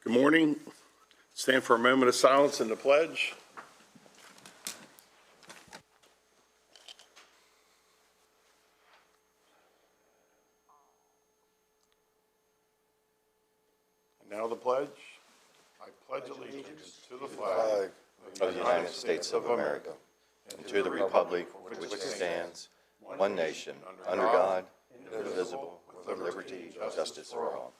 Good morning. Stand for a moment of silence and the pledge. And now the pledge. I pledge allegiance to the flag of the United States of America and to the republic for which it stands, one nation, under God, indivisible, with liberty and justice for all.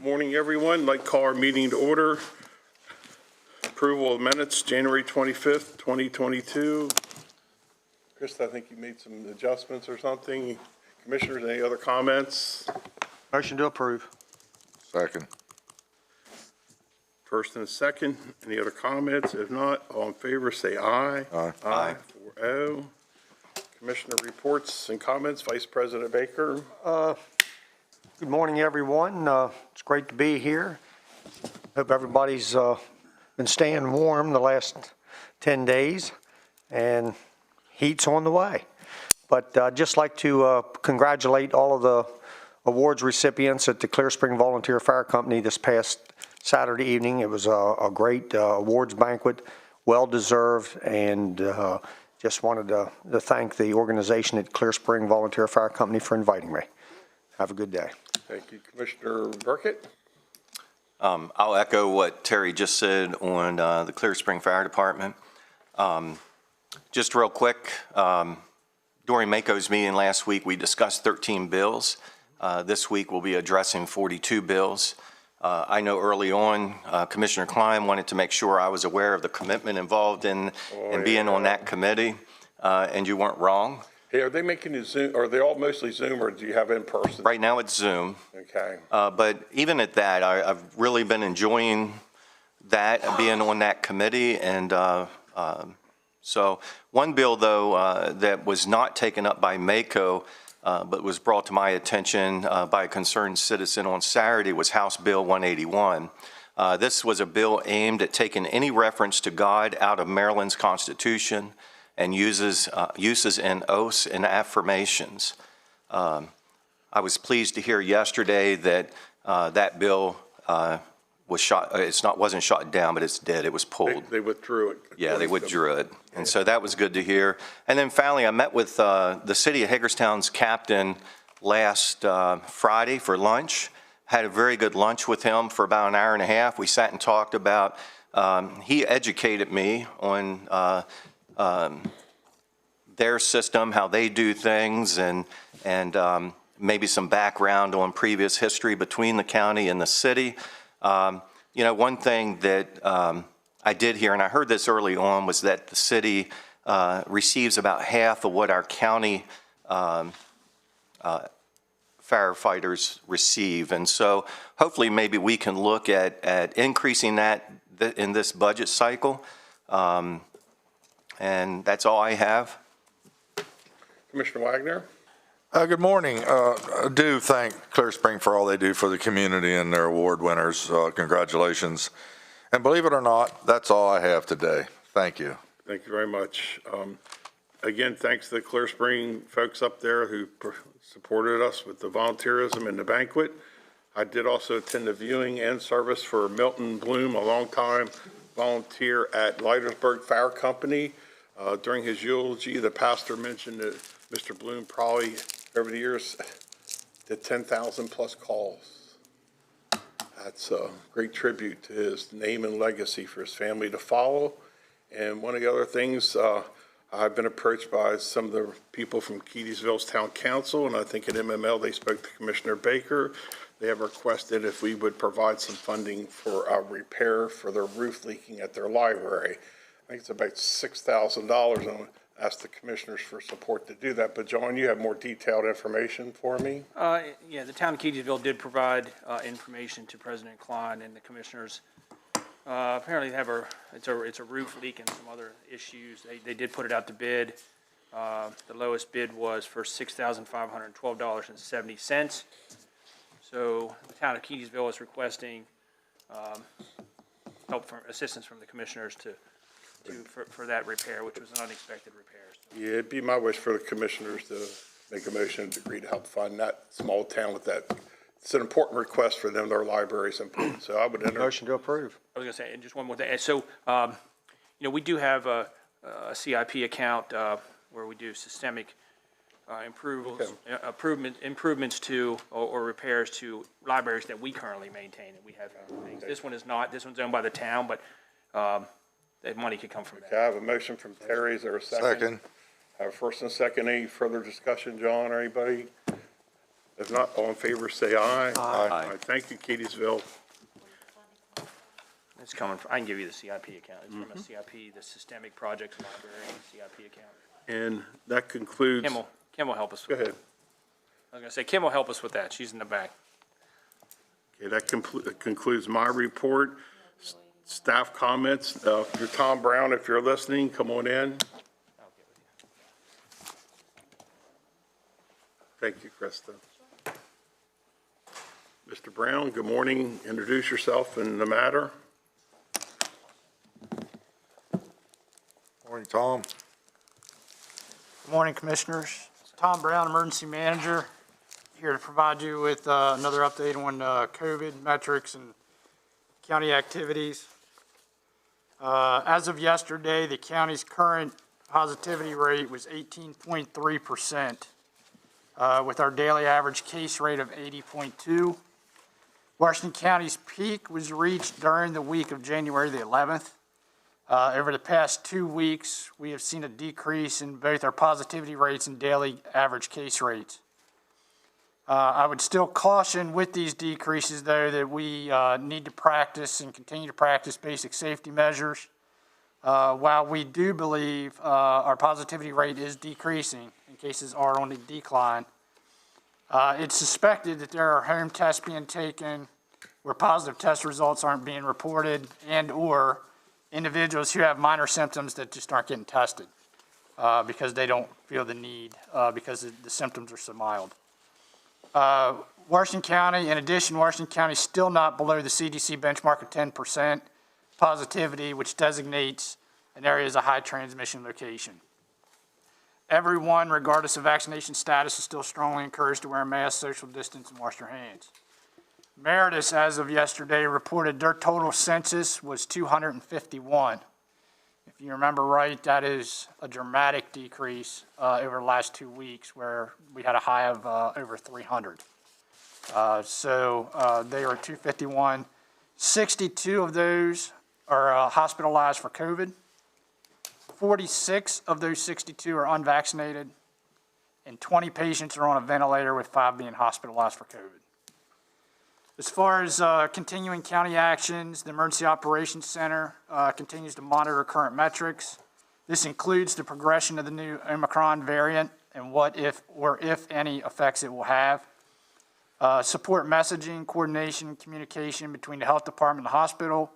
Morning, everyone. I'd like to call our meeting to order. Approval of minutes, January 25th, 2022. Chris, I think you made some adjustments or something. Commissioners, any other comments? Motion to approve. Second. First and a second. Any other comments? If not, all in favor say aye. Aye. Aye. 4-0. Commissioner reports and comments. Vice President Baker. Good morning, everyone. It's great to be here. Hope everybody's been staying warm the last 10 days, and heat's on the way. But I'd just like to congratulate all of the awards recipients at the Clear Spring Volunteer Fire Company this past Saturday evening. It was a great awards banquet, well-deserved, and just wanted to thank the organization at Clear Spring Volunteer Fire Company for inviting me. Have a good day. Thank you. Commissioner Burkett. I'll echo what Terry just said on the Clear Spring Fire Department. Just real quick, during MACO's meeting last week, we discussed 13 bills. This week we'll be addressing 42 bills. I know early on, Commissioner Klein wanted to make sure I was aware of the commitment involved in being on that committee, and you weren't wrong. Hey, are they making you Zoom? Are they all mostly Zoom, or do you have in person? Right now it's Zoom. Okay. But even at that, I've really been enjoying that, being on that committee. And so one bill, though, that was not taken up by MACO, but was brought to my attention by a concerned citizen on Saturday was House Bill 181. This was a bill aimed at taking any reference to God out of Maryland's Constitution and uses in oaths and affirmations. I was pleased to hear yesterday that that bill was shot. Wasn't shot down, but it's dead. It was pulled. They withdrew it. Yeah, they withdrew it, and so that was good to hear. And then finally, I met with the city of Hagerstown's captain last Friday for lunch. Had a very good lunch with him for about an hour and a half. We sat and talked about. He educated me on their system, how they do things, and maybe some background on previous history between the county and the city. You know, one thing that I did hear, and I heard this early on, was that the city receives about half of what our county firefighters receive. And so hopefully maybe we can look at increasing that in this budget cycle. And that's all I have. Commissioner Wagner. Good morning. I do thank Clear Spring for all they do for the community and their award winners. Congratulations. And believe it or not, that's all I have today. Thank you. Thank you very much. Again, thanks to the Clear Spring folks up there who supported us with the volunteerism and the banquet. I did also attend the viewing and service for Milton Bloom, a longtime volunteer at Leitersburg Fire Company. During his eulogy, the pastor mentioned that Mr. Bloom probably over the years did 10,000 plus calls. That's a great tribute to his name and legacy for his family to follow. And one of the other things, I've been approached by some of the people from Keedysville's Town Council, and I think at MML they spoke to Commissioner Baker. They have requested if we would provide some funding for a repair for their roof leaking at their library. I think it's about $6,000, and I asked the commissioners for support to do that. But John, you have more detailed information for me? Yeah, the town of Keedysville did provide information to President Klein and the commissioners. Apparently, they have it's a roof leak and some other issues. They did put it out to bid. The lowest bid was for $6,512.70. So the town of Keedysville is requesting assistance from the commissioners for that repair, which was an unexpected repair. So. Yeah, it'd be my wish for the commissioners to make a motion to agree to help fund that small town with that it's an important request for them, their library's important, so I would Motion to approve. I was gonna say, and just one more thing. So, we do have a CIP account, where we do systemic, improvements to, or repairs to libraries that we currently maintain, and we have things. This one is not, this one's owned by the town, but, that money could come from Okay, that. I have a motion from Terry, is there a second? Second. I have a first and a second, any further discussion, John, or anybody? If not, all in favor, say aye. Aye. Thank you, Keedysville. It's coming, I can give you the CIP account. It's from a CIP, the Systemic Projects Library CIP account. And that concludes. Kim will help us Go with that. ahead. I was gonna say, Kim will help us with that. She's in the back. Okay, that concludes my report. Staff comments, you're Tom Brown, if you're listening, come on in. Thank you, Krista. Mr. Brown, good morning. Introduce yourself and the matter. Morning, Tom. Good morning, Commissioners. Tom Brown, Emergency Manager, here to provide you with another update on COVID metrics and county activities. As of yesterday, the county's current positivity rate was 18.3%, with our daily average case rate of 80.2. Washington County's peak was reached during the week of January the 11th. Over the past 2 weeks, we have seen a decrease in both our positivity rates and daily average case rates. I would still caution with these decreases, though, that we need to practice and continue to practice basic safety measures. While we do believe our positivity rate is decreasing and cases are on the decline, it's suspected that there are home tests being taken where positive test results aren't being reported, and/or individuals who have minor symptoms that just aren't getting tested because they don't feel the need because the symptoms are so mild. Washington County, in addition, Washington County is still not below the CDC benchmark of 10% positivity, which designates an area as a high transmission location. Everyone, regardless of vaccination status, is still strongly encouraged to wear a mask, social distance, and wash their hands. Meredith, as of yesterday, reported their total census was 251. If you remember right, that is a dramatic decrease over the last 2 weeks where we had a high of over 300. So they are at 251. 62 of those are hospitalized for COVID. 46 of those 62 are unvaccinated, and 20 patients are on a ventilator, with 5 being hospitalized for COVID. As far as continuing county actions, the Emergency Operations Center continues to monitor current metrics. This includes the progression of the new Omicron variant and what, if any, effects it will have. Support messaging, coordination, communication between the health department and the hospital.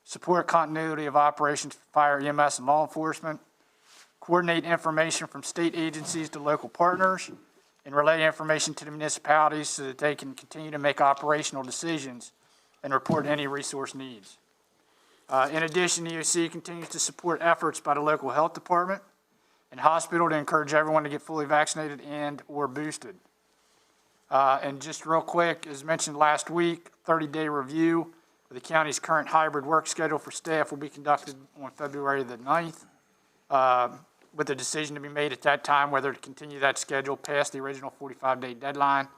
Support continuity of operations for fire, EMS, and law enforcement. Coordinate information from state agencies to local partners, and relay information to the municipalities so that they can continue to make operational decisions and report any resource needs. In addition, the EOC continues to support efforts by the local health department and hospital to encourage everyone to get fully vaccinated and or boosted. And just real quick, as mentioned last week, 30-day review of the county's current hybrid work schedule for staff will be conducted on February the 9th, with a decision to be made at that time whether to continue that schedule past the original 45-day deadline,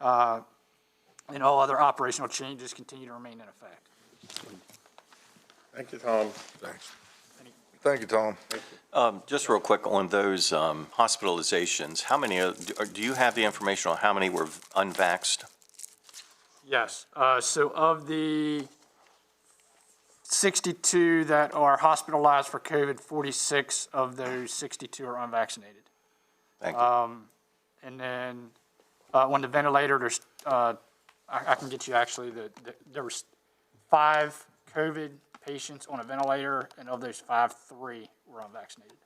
and all other operational changes continue to remain in effect. Thank you, Tom. Thanks. Thank you, Tom. Just real quick on those hospitalizations, how many, do you have the information on how many were unvaxxed? Yes, so of the 62 that are hospitalized for COVID, 46 of those 62 are unvaccinated. Thank you. And then on the ventilator, there's, I can get you actually, there was 5 COVID patients on a ventilator, and of those 5, 3 were unvaccinated.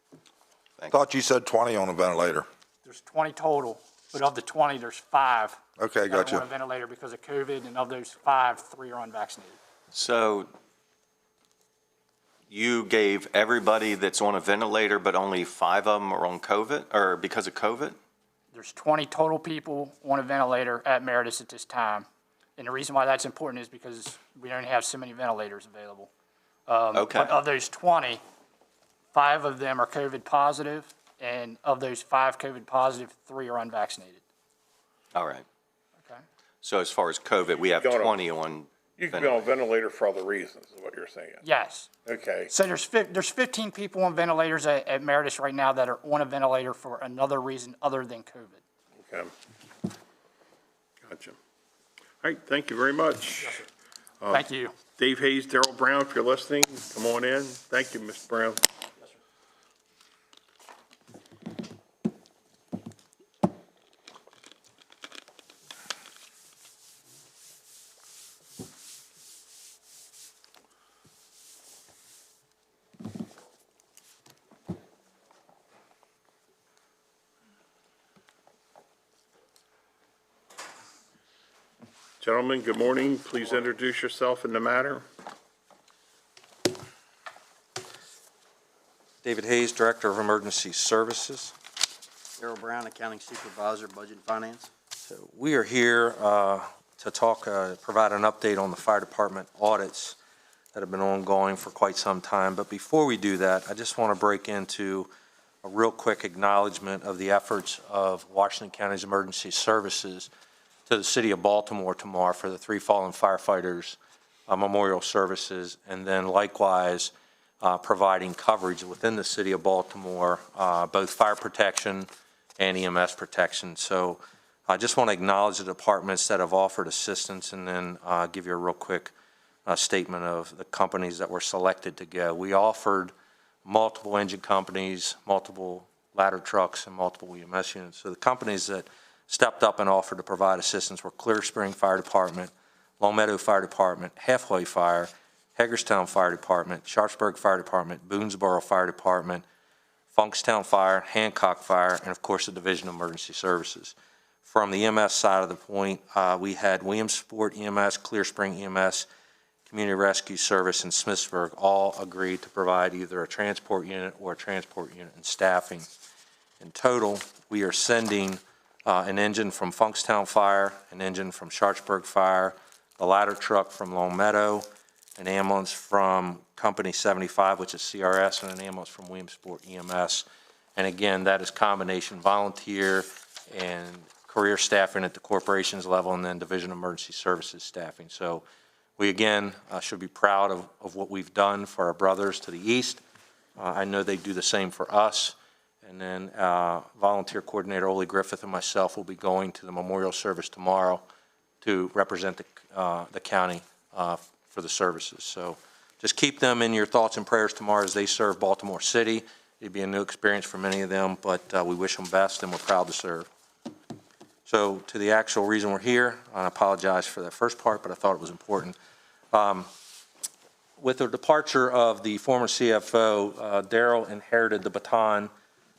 Thought you said 20 on a ventilator. There's 20 total, but of the 20, there's 5 Okay, that are gotcha. on a ventilator because of COVID, and of those 5, 3 are unvaccinated. So you gave everybody that's on a ventilator, but only 5 of them are on COVID, or because of COVID? There's 20 total people on a ventilator at Meredith at this time. And the reason why that's important is because we don't have so many ventilators available. Okay. But of those 20, 5 of them are COVID positive, and of those 5 COVID positive, 3 are unvaccinated. All right. Okay. So as far as COVID, we have Going on. 20 on. You can be on a ventilator for other reasons, is what you're saying. Yes. Okay. So there's 15 people on ventilators at Meredith right now that are on a ventilator for another reason other than COVID. Okay. Gotcha. All right, thank you very much. Thank you. Dave Hayes, Darrell Brown, if you're listening, come on in. Thank you, Mr. Brown. Gentlemen, good morning. Please introduce yourself and the matter. David Hayes, Director of Emergency Services. Darrell Brown, Accounting Supervisor, Budget and Finance. So we are here to talk, provide an update on the fire department audits that have been ongoing for quite some time. But before we do that, I just want to break into a real quick acknowledgement of the efforts of Washington County's Emergency Services to the city of Baltimore tomorrow for the 3 fallen firefighters memorial services, and then likewise providing coverage within the city of Baltimore, both fire protection and EMS protection. So I just want to acknowledge the departments that have offered assistance, and then give you a real quick statement of the companies that were selected to go. We offered multiple engine companies, multiple ladder trucks, and multiple EMS units. So the companies that stepped up and offered to provide assistance were Clear Spring Fire Department, Long Meadow Fire Department, Halfway Fire, Hagerstown Fire Department, Sharpsburg Fire Department, Boonesboro Fire Department, Funkstown Fire, Hancock Fire, and of course the Division of Emergency Services. From the EMS side of the point, we had Williamsport EMS, Clear Spring EMS, Community Rescue Service, and Smithsburg all agreed to provide either a transport unit or a transport unit and staffing. In total, we are sending an engine from Funkstown Fire, an engine from Sharpsburg Fire, a ladder truck from Long Meadow, an ambulance from Company 75, which is CRS, and an ambulance from Williamsport EMS. And again, that is combination volunteer and career staffing at the corporation's level, and then Division of Emergency Services staffing. So we again should be proud of what we've done for our brothers to the east. I know they do the same for us. And then volunteer coordinator Ole Griffith and myself will be going to the memorial service tomorrow to represent the county for the services. So just keep them in your thoughts and prayers tomorrow as they serve Baltimore City. It'll be a new experience for many of them, but we wish them best and we're proud to serve. So to the actual reason we're here, I apologize for that first part, but I thought it was important. With the departure of the former CFO, Darrell inherited the baton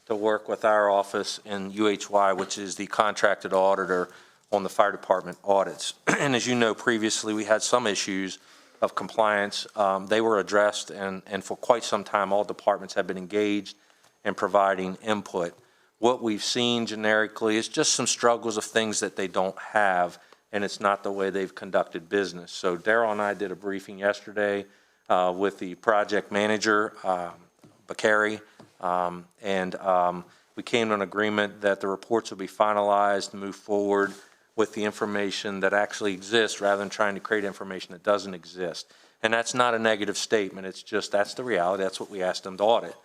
to work with our office in UHY, which is the contracted auditor on the fire department audits. And as you know, previously we had some issues of compliance. They were addressed, and for quite some time all departments have been engaged in providing input. What we've seen generically is just some struggles of things that they don't have, and it's not the way they've conducted business. So Darrell and I did a briefing yesterday with the project manager, Bakary, and we came to an agreement that the reports will be finalized and move forward with the information that actually exists rather than trying to create information that doesn't exist. And that's not a negative statement. It's just that's the reality. That's what we asked them to audit.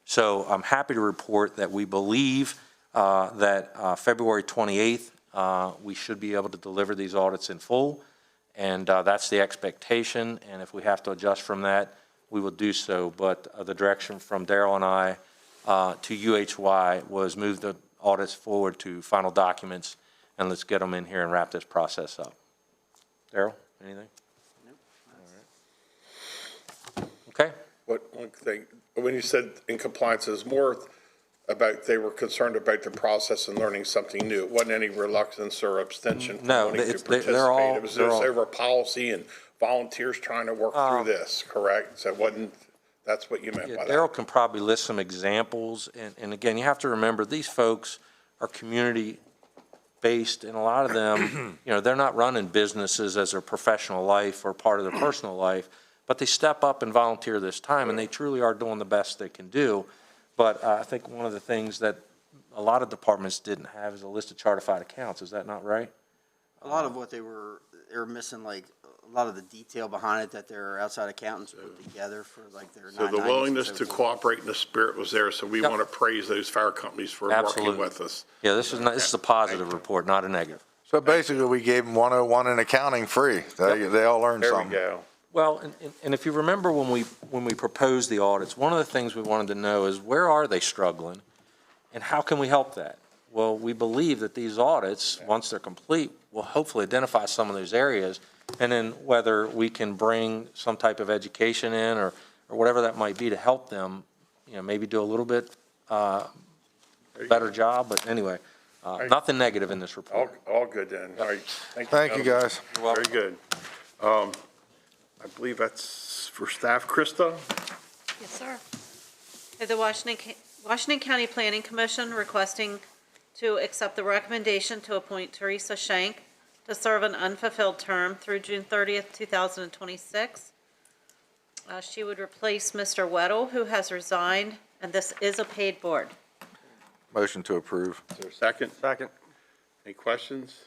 So I'm happy to report that we believe that February 28th, we should be able to deliver these audits in full. And that's the expectation. And if we have to adjust from that, we will do so. But the direction from Darrell and I to UHY was move the audits forward to final documents, and let's get them in here and wrap this process up. Darrell, anything? Nope. All right. Okay. One thing, when you said in compliance, is more about they were concerned about the process and learning something new. It wasn't any reluctance or abstention from No, wanting to it's- participate. they're all- It was they're just all- over policy and volunteers trying to work through this, correct? So it wasn't, that's what you meant by that? Darrell can probably list some examples. And again, you have to remember, these folks are community-based, and a lot of them, they're not running businesses as their professional life or part of their personal life, but they step up and volunteer this time, and they truly are doing the best they can do. But I think one of the things that a lot of departments didn't have is a list of chartified accounts. Is that not right? A lot of what they were missing, like, a lot of the detail behind it that their outside accountants put together for, like, their 990s. So the willingness and to so forth. cooperate and the spirit was there, so we Yep. want to praise those fire companies for working Absolutely. with us. Yeah, this is a positive report, not a negative. So basically, we gave them 101 in accounting free. They all learned There we something. go. Well, and if you remember when we proposed the audits, one of the things we wanted to know is where are they struggling and how can we help that? Well, we believe that these audits, once they're complete, will hopefully identify some of those areas, and then whether we can bring some type of education in or whatever that might be to help them, maybe do a little bit better job, but anyway, nothing negative in this report. All good then. All right. Thank you, gentlemen. guys. Very good. I believe that's for staff. Krista? Yes, sir. The Washington County Planning Commission requesting to accept the recommendation to appoint Teresa Shank to serve an unfulfilled term through June 30th, 2026. She would replace Mr. Weddle, who has resigned, and this is a paid board. Motion to approve. Is there a second? Second. Any questions?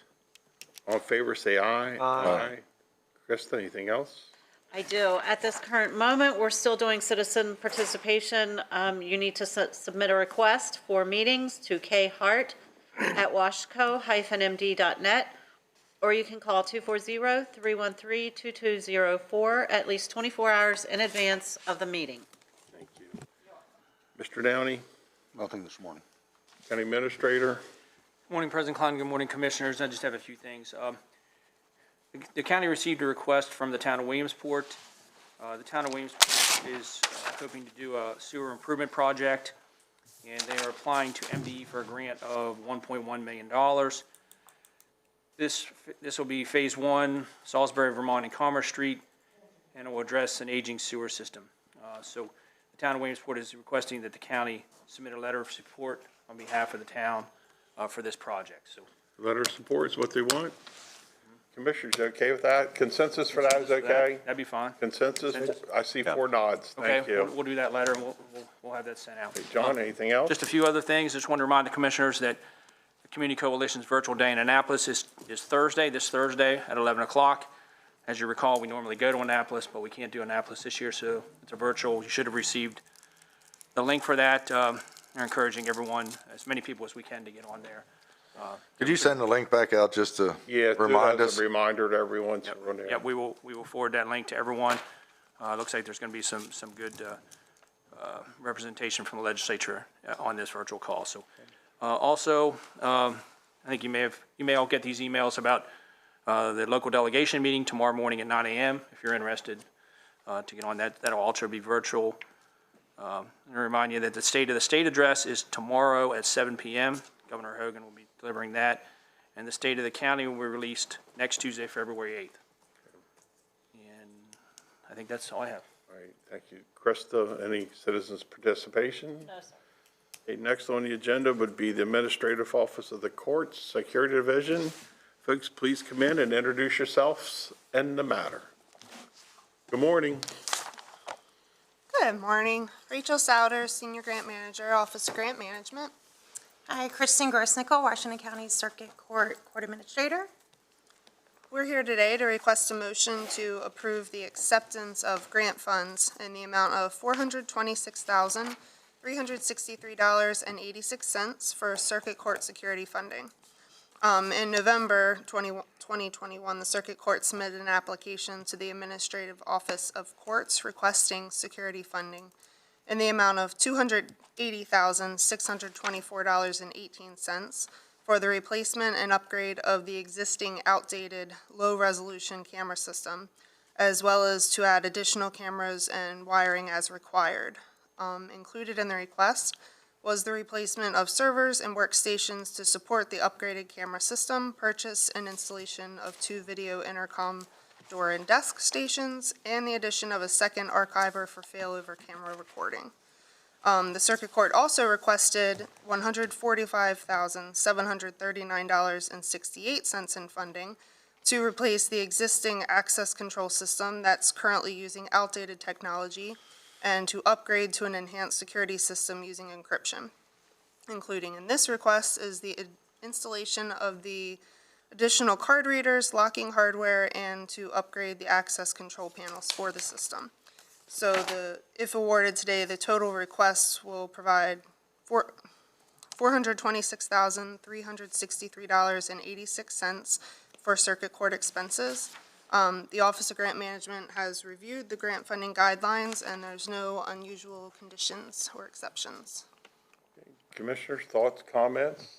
All in favor, say aye. Aye. Krista, anything else? I do. At this current moment, we're still doing citizen participation. You need to submit a request for meetings to khart@washco-md.net, or you can call 240-313-2204 at least 24 hours in advance of the meeting. Thank you. Mr. Downey, Nothing this morning. County Administrator? Morning, President Klein. Good morning, Commissioners. I just have a few things. The county received a request from the town of Williamsport. The town of Williamsport is hoping to do a sewer improvement project, and they are applying to MDE for a grant of $1.1 million. This will be Phase 1, Salisbury, Vermont, and Commerce Street, and it will address an aging sewer system. So the town of Williamsport is requesting that the county submit a letter of support on behalf of the town for this project. So Letter of support is what they want. Commissioners, you okay with that? Consensus for that is okay? that'd be fine. Consensus? I see 4 nods. Thank Okay, you. we'll do that letter, and we'll have that sent out. Hey, John, anything else? Just a few other things. Just want to remind the commissioners that the Community Coalition's virtual day in Annapolis is Thursday, this Thursday at 11 o'clock. As you recall, we normally go to Annapolis, but we can't do Annapolis this year, so it's a virtual. You should have received the link for that. We're encouraging everyone, as many people as we can, to get on there. Could you send the link back out just to Yeah, do remind that us? as a reminder to everyone. So we're on there. Yeah, we will forward that link to everyone. Looks like there's going to be some good representation from the legislature on this virtual call. So, also, I think you may all get these emails about the local delegation meeting tomorrow morning at 9 a.m. If you're interested to get on that, that'll also be virtual. And remind you that the State of the State address is tomorrow at 7 p.m. Governor Hogan will be delivering that, and the State of the County will be released next Tuesday, February 8th. And I think that's all I have. All right, thank you. Krista, any citizens' participation? No, sir. Okay, next on the agenda would be the Administrative Office of the Courts, Security Division. Folks, please come in and introduce yourselves and the matter. Good morning. Good morning. Rachel Souter, Senior Grant Manager, Office of Grant Management. Hi, Kristen Grossnickel, Washington County Circuit Court Administrator. We're here today to request a motion to approve the acceptance of grant funds in the amount of $426,363.86 for Circuit Court security funding. In November 2021, the Circuit Court submitted an application to the Administrative Office of Courts requesting security funding in the amount of $280,624.18 for the replacement and upgrade of the existing outdated low-resolution camera system, as well as to add additional cameras and wiring as required. Included in the request was the replacement of servers and workstations to support the upgraded camera system, purchase and installation of 2 video intercom door and desk stations, and the addition of a second archiver for failover camera recording. The circuit court also requested $145,739.68 in funding to replace the existing access control system that's currently using outdated technology and to upgrade to an enhanced security system using encryption. Including in this request is the installation of the additional card readers, locking hardware, and to upgrade the access control panels for the system. So if awarded today, the total request will provide $426,363.86 for circuit court expenses. The Office of Grant Management has reviewed the grant funding guidelines, and there's no unusual conditions or exceptions. Commissioners, thoughts, comments?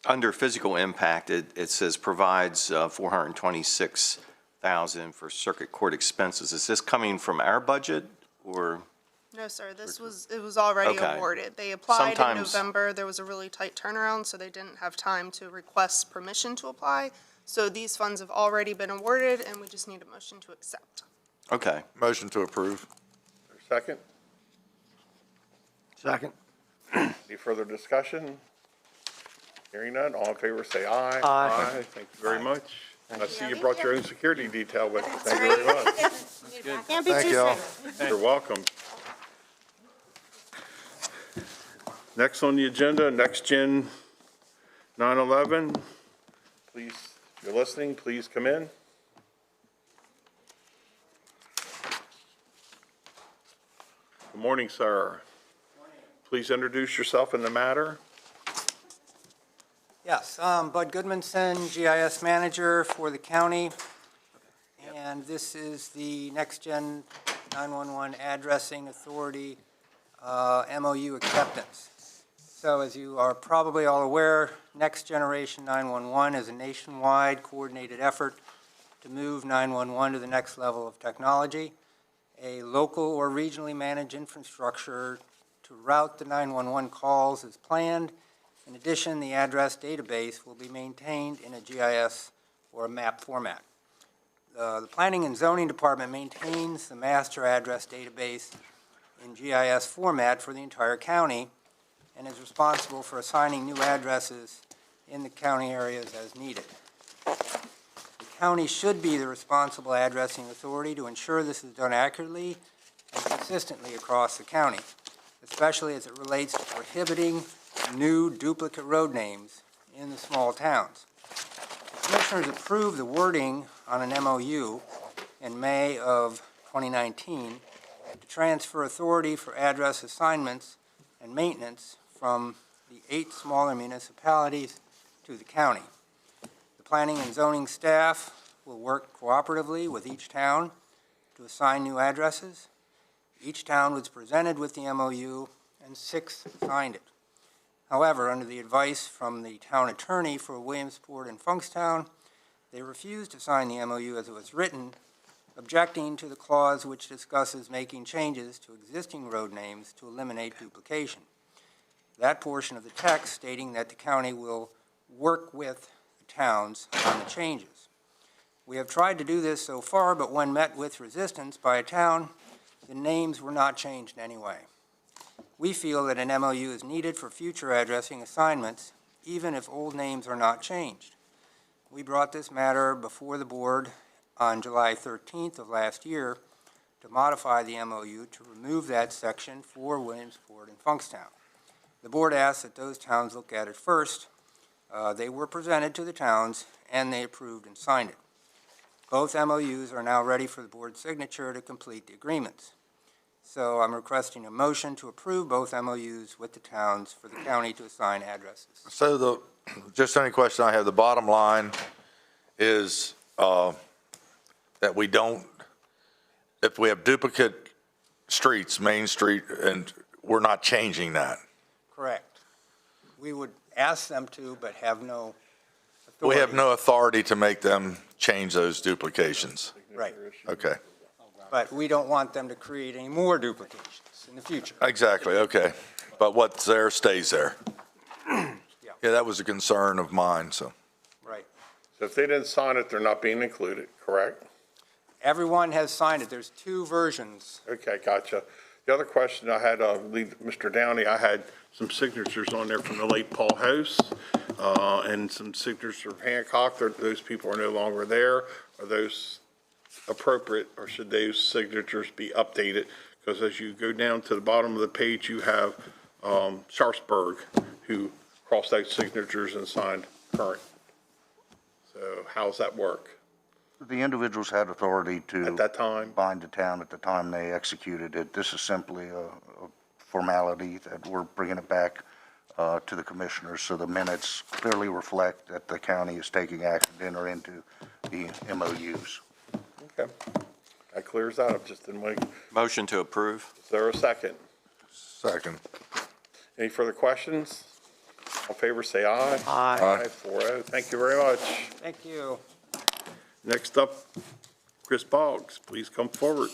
Under physical impact, it says provides $426,000 for circuit court expenses. Is this coming from our budget or? No, sir, it was already Okay. awarded. They applied in Sometimes- November. There was a really tight turnaround, so they didn't have time to request permission to apply. So these funds have already been awarded, and we just need a motion to accept. Okay. Motion to approve. Second? Second. Any further discussion? Hearing none, all in favor say aye. Aye. Thank you very much. I see you brought your own security detail with you. Thank you very much. Can't be Thank too y'all. strict. You're welcome. Next on the agenda, NEXTGEN 911. Please, if you're listening, please come in. Good morning, sir. Please introduce yourself and the matter. Yes, Bud Goodmanson, GIS Manager for the county, and this is the NEXTGEN 911 Addressing Authority MOU acceptance. So as you are probably all aware, Next Generation 911 is a nationwide coordinated effort to move 911 to the next level of technology. A local or regionally managed infrastructure to route the 911 calls is planned. In addition, the address database will be maintained in a GIS or a map format. The Planning and Zoning Department maintains the master address database in GIS format for the entire county and is responsible for assigning new addresses in the county areas as needed. The county should be the responsible addressing authority to ensure this is done accurately and consistently across the county, especially as it relates to prohibiting new duplicate road names in the small towns. The Commissioners approved the wording on an MOU in May of 2019 to transfer authority for address assignments and maintenance from the 8 smaller municipalities to the county. The planning and zoning staff will work cooperatively with each town to assign new addresses. Each town was presented with the MOU and 6 signed it. However, under the advice from the town attorney for Williamsport and Funkstown, they refused to sign the MOU as it was written, objecting to the clause which discusses making changes to existing road names to eliminate duplication. That portion of the text stating that the county will work with the towns on the changes. We have tried to do this so far, but when met with resistance by a town, the names were not changed anyway. We feel that an MOU is needed for future addressing assignments, even if old names are not changed. We brought this matter before the board on July 13th of last year to modify the MOU to remove that section for Williamsport and Funkstown. The board asked that those towns look at it first. They were presented to the towns, and they approved and signed it. Both MOUs are now ready for the board's signature to complete the agreements. So I'm requesting a motion to approve both MOUs with the towns for the county to assign addresses. So just any question I have, the bottom line is that we don't, if we have duplicate streets, Main Street, and we're not changing that. Correct. We would ask them to, but have no authority. We have no authority to make them change those duplications. Right. Okay, But we don't want them to create any more duplications in the future. exactly, okay. But what's there stays there. Yeah, that was a concern of mine, so. Right. So if they didn't sign it, they're not being included, correct? Everyone has signed it. There's 2 versions. Okay, gotcha. The other question I had, leave Mr. Downey, I had some signatures on there from the late Paul House, and some signatures from Hancock. Those people are no longer there. Are those appropriate, or should those signatures be updated? Because as you go down to the bottom of the page, you have Sharpsburg, who crossed out signatures and signed current. So how's that work? The individuals had authority to At that time? bind the town at the time they executed it. This is simply a formality that we're bringing it back to the commissioners, so the minutes clearly reflect that the county is taking action to enter into the MOUs. Okay, that clears that up, just didn't wait. Motion to approve. Is there a second? Second. Any further questions? All in favor, say aye. Aye. Aye, 4-0. Thank you very much. Thank you. Next up, Chris Boggs, please come forward.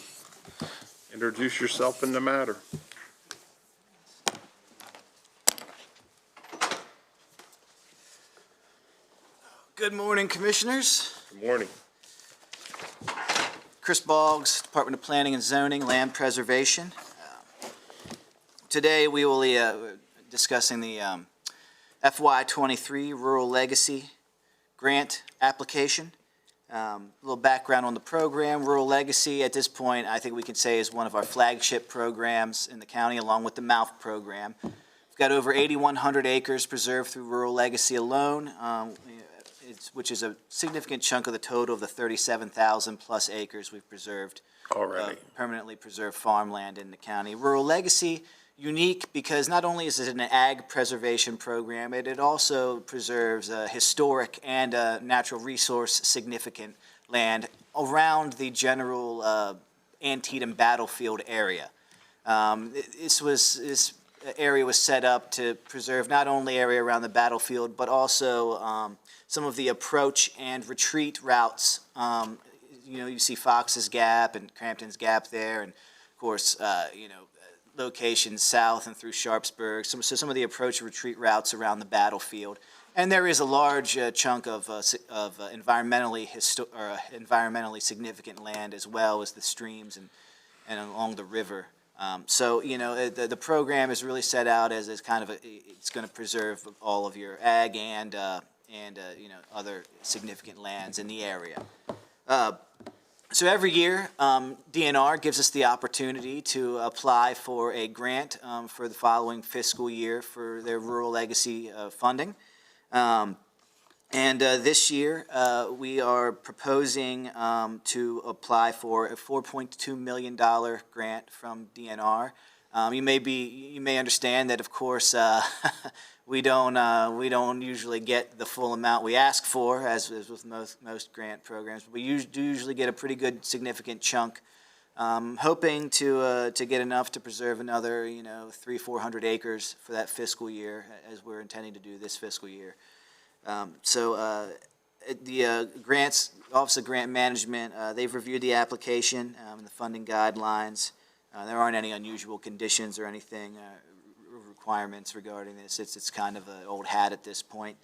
Introduce yourself in the matter. Good morning, Commissioners. Good morning. Chris Boggs, Department of Planning and Zoning, Land Preservation. Today, we will be discussing the FY23 Rural Legacy Grant application. A little background on the program. Rural Legacy, at this point, I think we can say is one of our flagship programs in the county, along with the MOUth program. We've got over 8,100 acres preserved through Rural Legacy alone, which is a significant chunk of the total of the 37,000 plus acres we've preserved. Already. Permanently preserved farmland in the county. Rural Legacy, unique because not only is it an ag preservation program, it also preserves historic and natural resource significant land around the general Antietam battlefield area. This area was set up to preserve not only area around the battlefield, but also some of the approach and retreat routes. You see Fox's Gap and Crampton's Gap there, and of course, locations south and through Sharpsburg. So some of the approach and retreat routes around the battlefield. And there is a large chunk of environmentally significant land, as well as the streams and along the river. The program is really set out as kind of it's going to preserve all of your ag and other significant lands in the area. So every year, DNR gives us the opportunity to apply for a grant for the following fiscal year for their rural legacy funding. This year, we are proposing to apply for a $4.2 million grant from DNR. You may understand that, of course, we don't usually get the full amount we ask for, as with most grant programs. We usually get a pretty good, significant chunk. Hoping to get enough to preserve another, 300-400 acres for that fiscal year, as we're intending to do this fiscal year. The Office of Grant Management, they've reviewed the application and the funding guidelines. There aren't any unusual conditions or anything, requirements regarding this. It's kind of an old hat at this point.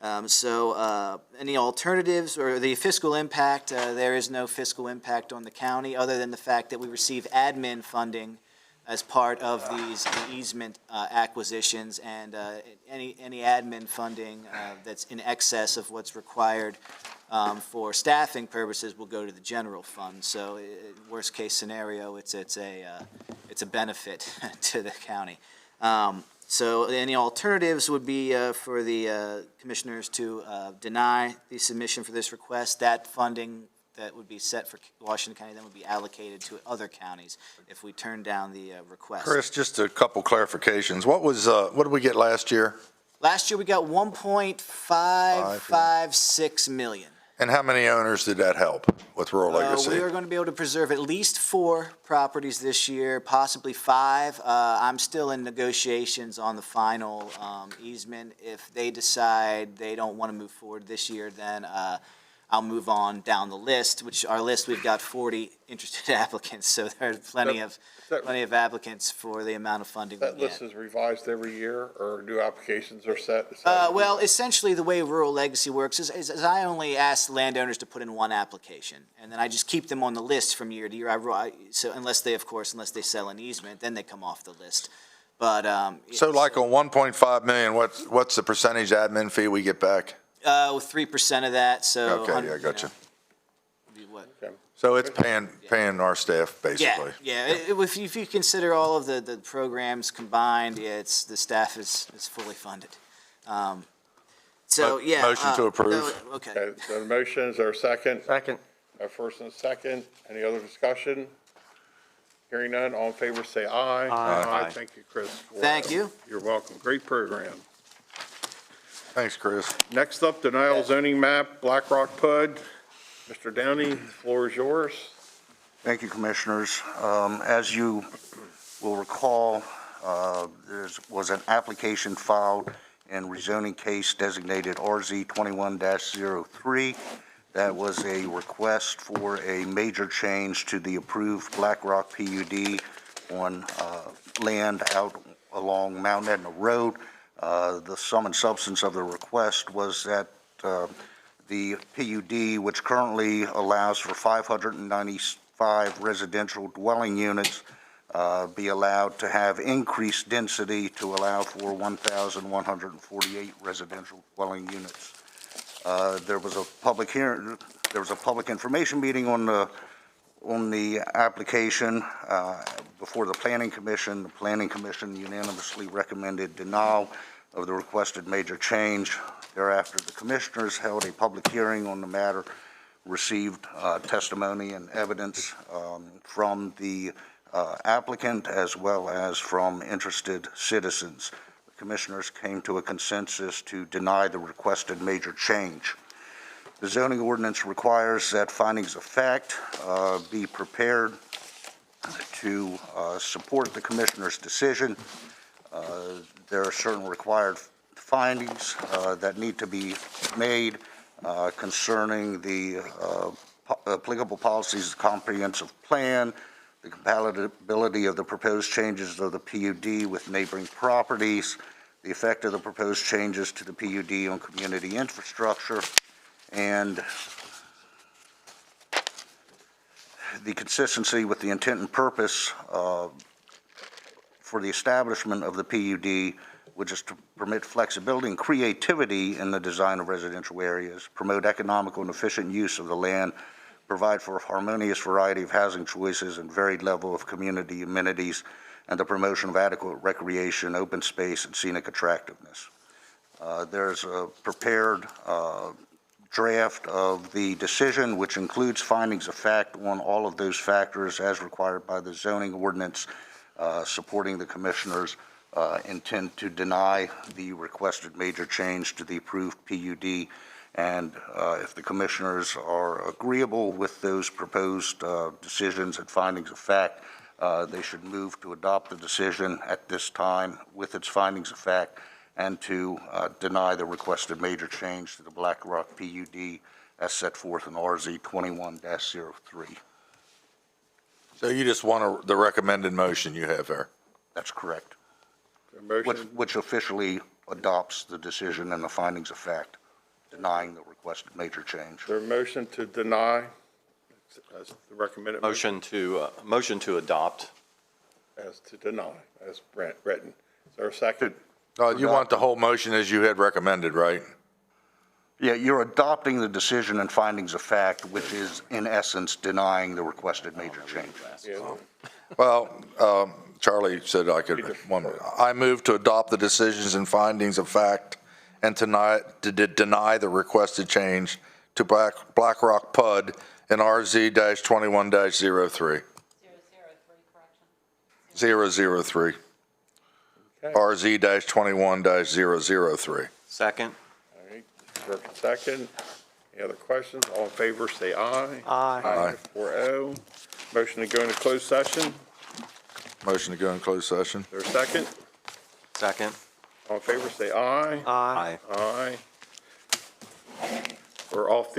Any alternatives or the fiscal impact, there is no fiscal impact on the county other than the fact that we receive admin funding as part of these easement acquisitions, and any admin funding that's in excess of what's required for staffing purposes will go to the general fund. So worst case scenario, it's a benefit to the county. So any alternatives would be for the commissioners to deny the submission for this request. That funding that would be set for Washington County then would be allocated to other counties if we turn down the request. Chris, just a couple clarifications. What did we get last year? Last year we got 1.556 million. And how many owners did that help with Rural Legacy? We are going to be able to preserve at least 4 properties this year, possibly 5. I'm still in negotiations on the final easement. If they decide they don't want to move forward this year, then I'll move on down the list, which our list, we've got 40 interested applicants, so there are plenty of applicants for the amount of funding we That list get. is revised every year, or new applications are set? Well, essentially, the way Rural Legacy works is I only ask landowners to put in one application, and then I just keep them on the list from year to year. So unless they sell an easement, then they come off the list. But, So like on 1.5 million, what's the percentage admin fee we get back? 3% of that, so. Okay, yeah, I got you. Be what? So it's paying our staff, basically. Yeah, if you consider all of the programs combined, the staff is fully funded. So, yeah. Motion to approve. Okay. Okay, so the motion, is there a second? Second. A first and a second. Any other discussion? Hearing none, all in favor say aye. Aye. Thank you, Chris. Thank you. You're welcome. Great program. Thanks, Chris. Next up, denial zoning map, Black Rock PUD. Mr. Downey, the floor is yours. Thank you, Commissioners. As you will recall, there was an application filed in rezoning case designated RZ 21-03. That was a request for a major change to the approved Black Rock PUD on land out along Mount Etna Road. The sum and substance of the request was that the PUD, which currently allows for 595 residential dwelling units, be allowed to have increased density to allow for 1,148 residential dwelling units. There was a public hearing. There was a public information meeting on the application before the Planning Commission. The Planning Commission unanimously recommended denial of the requested major change. Thereafter, the Commissioners held a public hearing on the matter, received testimony and evidence from the applicant as well as from interested citizens. The Commissioners came to a consensus to deny the requested major change. The zoning ordinance requires that findings of fact be prepared to support the Commissioner's decision. There are certain required findings that need to be made concerning the applicable policies of the comprehensive plan, the compatibility of the proposed changes of the PUD with neighboring properties, the effect of the proposed changes to the PUD on community infrastructure, and the consistency with the intent and purpose for the establishment of the PUD, which is to permit flexibility and creativity in the design of residential areas, promote economical and efficient use of the land, provide for a harmonious variety of housing choices and varied level of community amenities, and the promotion of adequate recreation, open space, and scenic attractiveness. There's a prepared draft of the decision, which includes findings of fact on all of those factors as required by the zoning ordinance, supporting the Commissioner's intent to deny the requested major change to the approved PUD. And if the Commissioners are agreeable with those proposed decisions and findings of fact, they should move to adopt the decision at this time with its findings of fact and to deny the requested major change to the Black Rock PUD as set forth in RZ 21-03. So you just want the recommended motion you have there? That's correct. Motion, Which officially adopts the decision and the findings of fact, denying the requested major change. there a motion to deny as the recommended Motion to adopt. as to deny, as written. Is there a second? You want the whole motion as you had recommended, right? Yeah, you're adopting the decision and findings of fact, which is in essence denying the requested major change. Yeah. Well, Charlie said I could, I move to adopt the decisions and findings of fact and deny the requested change to Black Rock PUD in RZ-21-03. 003. Okay. RZ-21-003. Second. All right, second. Any other questions? All in favor, say aye. Aye. 4-0. Motion to go into closed session. Motion to go in closed session. Is there a second? Second. All in favor, say aye. Aye. Aye. Aye. We're off the